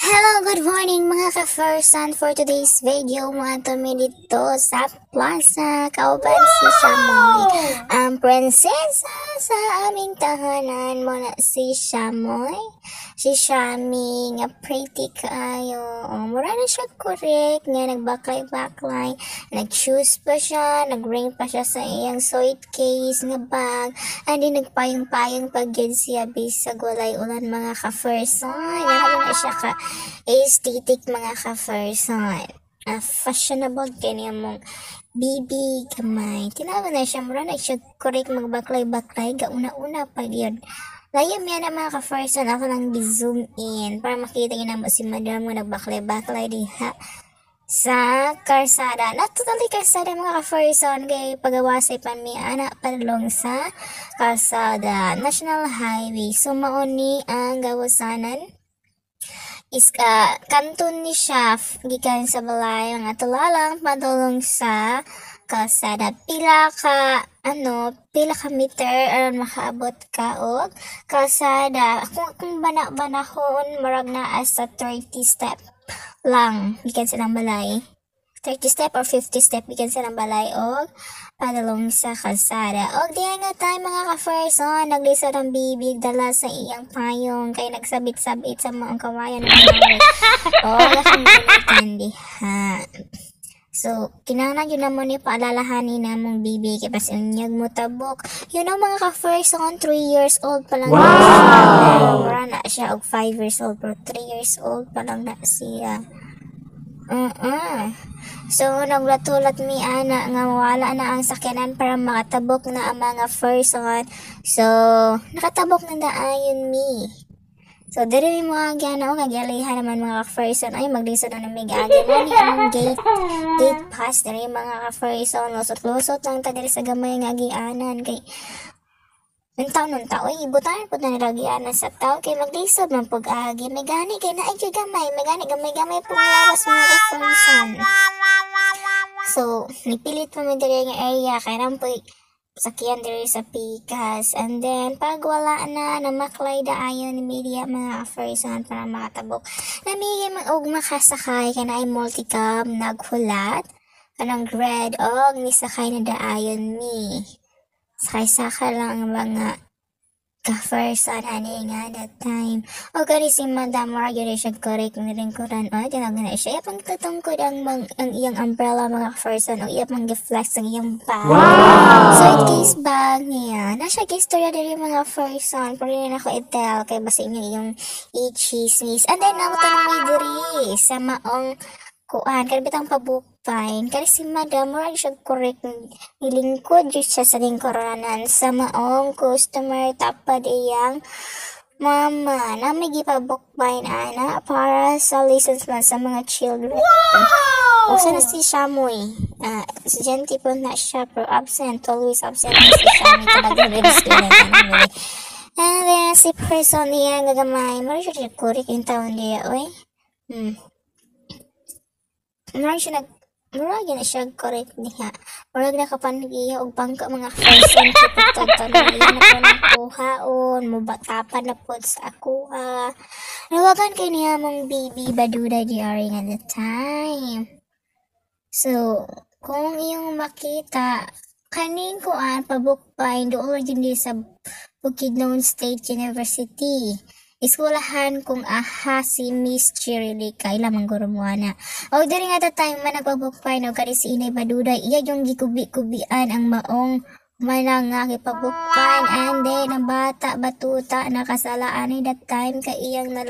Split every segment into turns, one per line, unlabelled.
Hello, good morning mga ka-first, and for today's video, mga kami dito sa plaza, kauban si Shamoy, ang prinsesa sa aming tahanan mo na si Shamoy. Si Shami nga pretty kaayo, mura na siya correct, nga nagbaklay-baklay, nag-shoes pa siya, nag-ring pa siya sa iyang suitcase nga bag, and then nagpayong-payong pag-yun siya bisag walay ulan mga ka-first, nga na siya ka aesthetic mga ka-person. Fashionable kanya mong bibi kamay. Tinawa na siya, mura na siya correct magbaklay-baklay, gauna-una pa yun. Layam yan ang mga ka-person, ako lang di-zoom in para makita nyo na mo si madam mo nagbaklay-baklay diha sa karsada. Not totally karsada mga ka-person, kay pagawasay pa mi anak padalong sa karsada. National Highway. So mauni ang gawasanan is kanton ni siya gikan sa balay nga tulalang padulong sa kalsada. Pila ka meter aron makaabot ka og kalsada. Kung bana-banahon marag na sa 30 step lang gikan sa balay. 30 step or 50 step gikan sa balay og padulong sa kalsada. Og diyan nga tayo mga ka-first, naglisod ang bibig dala sa iyang payong kay nagsabit-sabit sa mga kawayan ng mga akong gamitan diha. So, kinahanglan yun naman ni paalalahanin namong bibi kay pas inyag mo tabok. Mga ka-first, 3 years old pa lang. Wow! Mura na siya og 5 years old pero 3 years old pa lang na siya. So, naglatulat mi ana nga wala na ang sakyanan para makatabok na ang mga person. So, nakatabok na daayon mi. So, diri mo agyan o kagalihan naman mga ka-person. Ay, maglisod na namig agyan. Nani ang gate pass diri mga ka-person. Lusot-lusot lang ta diri sa gamay nga agianan. Kay, nung tao, ibutan po na nilagianan sa tao. Kay maglisod man pag-agi. May gani kay naay gamay. May gani gamay-gamay pong lawas mga ka-person. So, nipilit pa mi diri nga area. Kaya nang po sakyan diri sa pikas, and then pag wala na namaklay daayon ni media mga person para makatabok namigay og makasakay kana ay multicam naghulat kanang red og nisakay na daayon mi sakay lang ang mga ka-person ani nga that time o kani si madam Marjorie siya correct ni rin kuran o tinawag na siya pang tutungkod ang iyang umbrella mga person o iya pang geflex ang iyang bag. Wow! Suitcase bag niya na siya gistorya diri mga person pero rin ako itel kay basta inyo yung i-chismis and then namutanong mi diri sa maong kuan kaya bitang pabukpain kaya si madam murag siya correct nilingkod siya sa lingkuranan sa maong customer tapad iyang mama na may gipabukpain ana para sa lessons man sa mga children. Wow! O sana si Shamoy estudyante po na siya pero absent always absent si Shamoy talagang student and then si person niya gagamay murag siya correct yung taon niya oy murag na siya correct niya. Murag na kapanigiya og bangka mga person kapag na po ng kuhaon, mubatapan na po sa akuha. Nawagan kay niya mong baby baduda during at the time. So, kung iyong makita, kaning kuan pabukpain doon din sa Bukidnon State University. Iskulahan kung si Miss Chirili kaila manggurumuana. O diri nga time man nagpabukpay no kani si Inay Baduday iya yung gikubi-kubian ang maong mananga gipabukpan and then ang bata batuta nakasalaan ni that time kay iyang na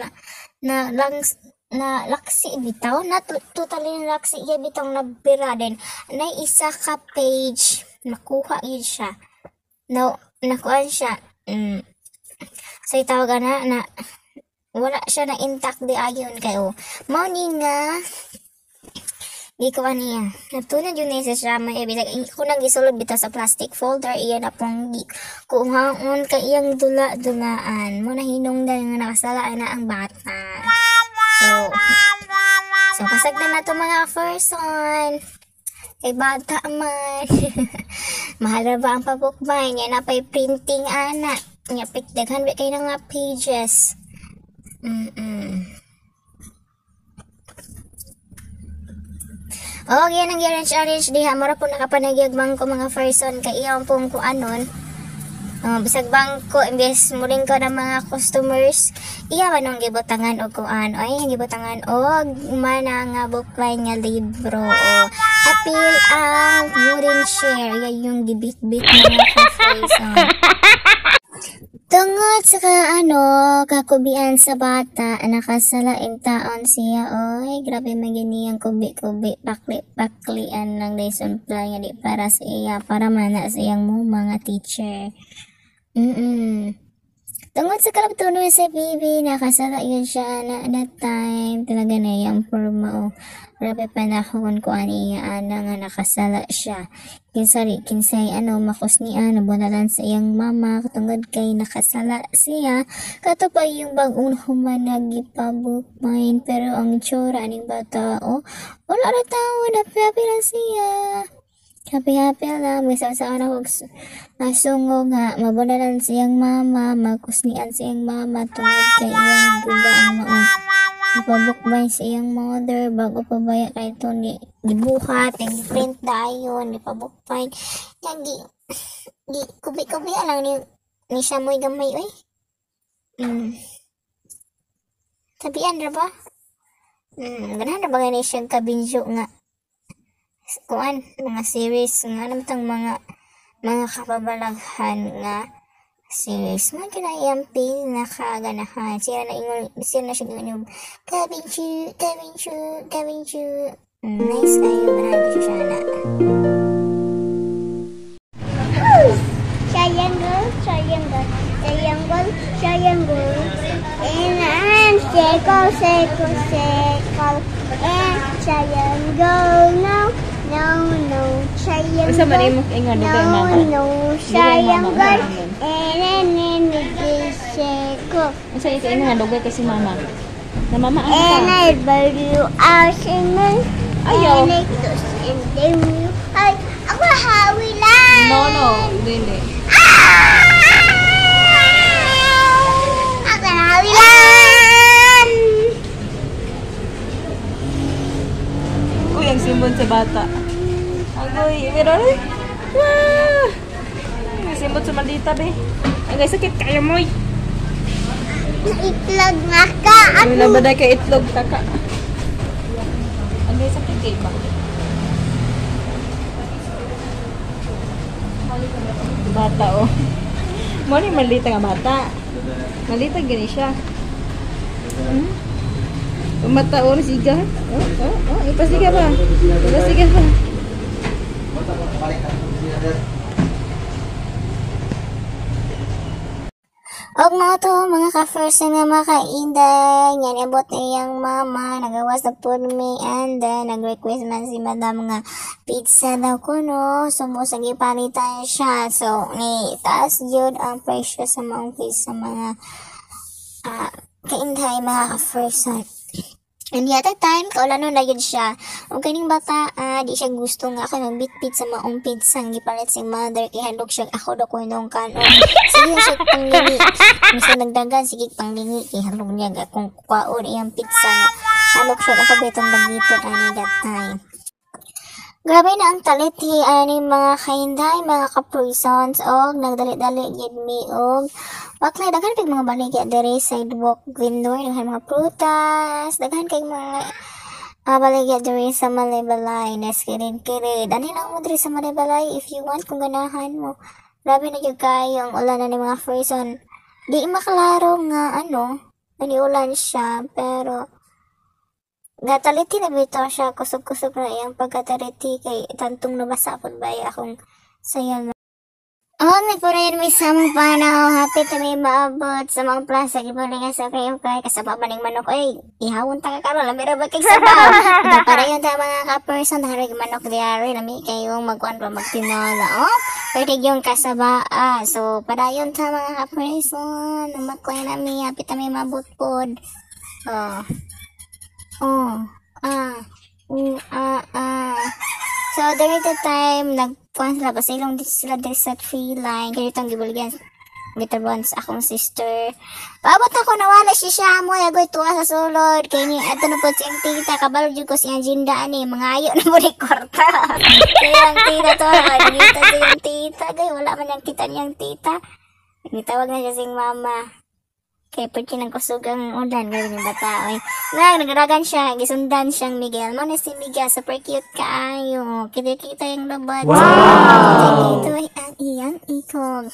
laksi bitaw na totally laksi iya bitong nabira din na isa ka page nakuha yun siya. No, nakuha siya. So itawagan na wala siya na intact di ayon kayo. Mao ni nga gikuha niya. Natunad yun sa siya may ibig. Kung nagisulod bitaw sa plastic folder, iyan na pong kuhaon ka iyang dula-dulaan. Muna hinungdan nga nakasalaan na ang bata. So pasagdan na to mga person. Kay bata man. Mahal ba ang pabukbay niya na pa'y printing anak. Nya daghan ba kayo nga pages. Oh, yan ang arrange diha. Mura po nakapanagyag man ko mga person kay iyon pong kuanon. Bisag bangko, imbes mo rin ko ng mga customers, iya man ang gibutangan o kuan. Ay, ang gibutangan o mana nga buklay nga libro. O, apil ang wooden share. Yan yung gibit-bit mga person. Tungod sa kakubian sa bata, nakasalaing taon siya, oy, grabe maginiyang kubi-kubi, pakli-paklian ng lesson plan nga di para sa iya, para mana sa iyang mo mga teacher. Tungod sa kalabtunon sa bibi, nakasala yun siya na that time, talaga na yung forma o. Grabe panahon ko aniya nga nakasala siya. Kinsay makos niya, nabunalan sa iyang mama, tungod kay nakasala siya. Kato pa yung bagong human nagipabukmain, pero ang itsura aning bata, wala na tao, napi-happy lang siya. Happy lang, may sa anak ko nasungo nga, mabunalan siyang mama, makusnian siyang mama, tungod kay iyang guba ang maong. Ipabukbay sa iyang mother, bago pabaya kay ito ni gibuhat, yung print dayon, ipabukbay. Yan, kubi-kubi lang ni siya mo'y gamay, oy. Sabihan na ba? Ganahan na ba ganyan siyang kabinjo nga? Kuan mga series nga namtang mga kababalaghan nga series man kinayang pinakaganahan siya na siya ganun kabinchu nice kayo marami siya na triangle and circle and triangle no, triangle.
Sa mali mo ingon dugay mama.
No, triangle. And then circle.
Sa ito ingon dugay kasi mama. Na mama ang
And I value our single.
Ayaw.
And then you ay ako hawi lang.
No, dili.
Ako hawi lang.
Uy, ang simbol sa bata. Agoy, pero wow! Ang simbol sa maldita, be. Ang sakit kayo mo.
Itlog nga ka.
Ang nabaday ka itlog, kaka. Ang sakit kayo ba? Bata, oh. Mo ni maldita nga bata. Maldita gani siya. Mata oh, siga. Ipasiga ba? Ipasiga ba?
Og mo to mga ka-first nga makainday, yan abot niyang mama, nagawas na po mi and then nag-request man si madam nga pizza daw kuno, so mo sa gipalitan siya. So ni taas jud ang presyo sa mga pizza mga kainday mga ka-first. And yata time, kaulano na yun siya. Ang kaning bata, di siya gusto nga ako ng bit-bit sa maong pizza. Gipalit siyang mother, kay handog siya, ako daw ko nung kanon. Sige siya panglingi. Misa nagdagan, sige panglingi. Kay handog niya, kung kwaon iyang pizza. Handog siya, ako betong nagiton ani that time. Grabe na ang taliti ani mga kainday, mga kaprisons, og nagdali-dali gid mi og waklay daghan kay mga baligya dere sidewalk vendor, daghan mga prutas, daghan kay mga baligya dere sa Malibalay, neskirid-kirid. Ani lang mo dere sa Malibalay if you want kung ganahan mo. Grabe na gyud kayo ang ulan na ni mga frison. Di maklaro nga ulan siya pero gataliti na bito siya, kusog-kusog na iyang pagkataliti kay tantong nabasa po ba akong sayang. May purayan may samang panaw, happy to may maabot sa mga plaza, gibalingan sa kayo kay kasaba maning manok, ihawon ta ka karon, lamira ba kay sabaw. Para yun ta mga ka-person, harig manok diari, lami kayong magkuhan pa magtinola, pwede yung kasaba, so para yun ta mga ka-person, magkuhan nami, happy to may maabot pod. So, during the time, nagpuan sila, pasilong sila sa free line, ganito ang gibuligyan gitabuan sa akong sister. Paabot ako nawala si Shamoy agoy tuwa sa sulod kay ni ato na po siyang tita kabalo jud ko siyang jinda ani mga ayo na mo ni kwarta. Kaya ang tita to nagita siyang tita gay wala man yang kita niyang tita. Nitawag na siya sing mama. Kay pwede ng kusugang ulan gawin yung bata. Oy. Nagaragan siya, gisundan siyang Miguel. Mana si Miguel, super cute kaayo. Kita yung labat. Wow! Ito ay ang iyang ikog.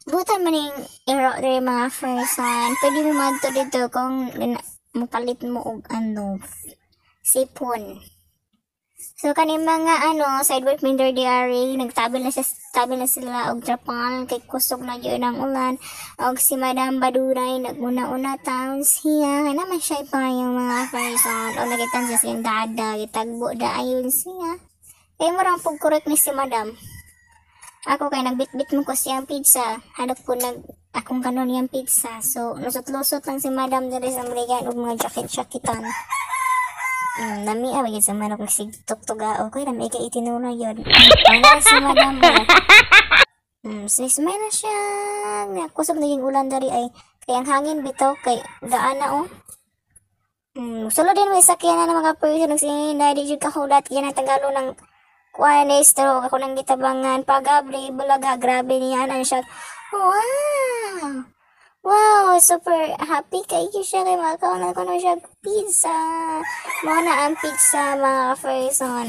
Butan man yung iro rin mga person. Pwede mo madto dito kung mapalit mo og sipon. So kaning mga sidewalk minder diary nagtabi na sila og trapal kay kusog na gyud ang ulan og si Madam Baduray naguna-una taon siya kay naman siya pa yung mga person o nagitan siya siyang dada gitagbo daayon siya kay marang pug correct ni si Madam. Ako kay nagbitbit mo ko siyang pizza hadap ko akong kanon yung pizza so lusot-lusot lang si Madam diri sa maligan og mga jacket-jacketan. Nami away sa manok nagsigtok tugao ko nami kay itinuna yun. Ano si Madam mo? Sismay na siya. Kusog naging ulan dari ay kay ang hangin bitaw kay daan na Sulod din may sakyan na mga person nagsinay di jud kahulat kaya ng Tagalo ng Kuanestro ako nang gitabangan pagabri bulaga grabe niya ano siya. Wow, super happy kayo siya kay makakawanan ko na siya pizza. Mga na ang pizza mga person.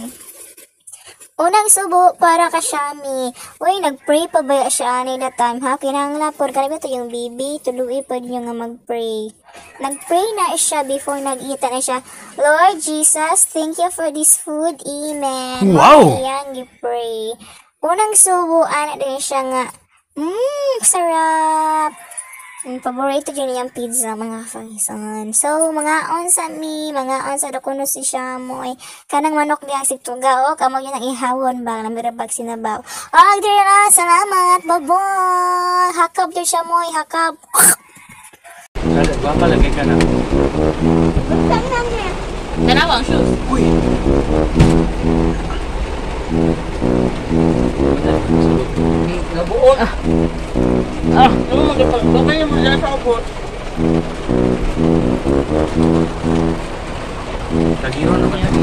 Unang subo para ka Shami. Uy, nag-pray pa ba siya ni that time ha? Kinangla po kanina ito yung baby. Tuluy pa niyo nga mag-pray. Nag-pray na siya before nag-ita na siya. Lord Jesus, thank you for this food. Amen.
Wow!
Ayan, gi-pray. Unang subo, din siya nga. Sarap. Paborito dyan yung pizza, mga person. So, mga on sa dakuno si Shamoy. Kanang manok diya si Tugao, kamo yun ang ihawon ba, namirabag sinabaw. Dira na, salamat, babon! Hakab dyan Shamoy, hakab.
Baka lagay ka na.
Ganawang shoes.
Uy! Nabuon! Ano magpapagay mo dyan sa abot? Tagiho naman yan.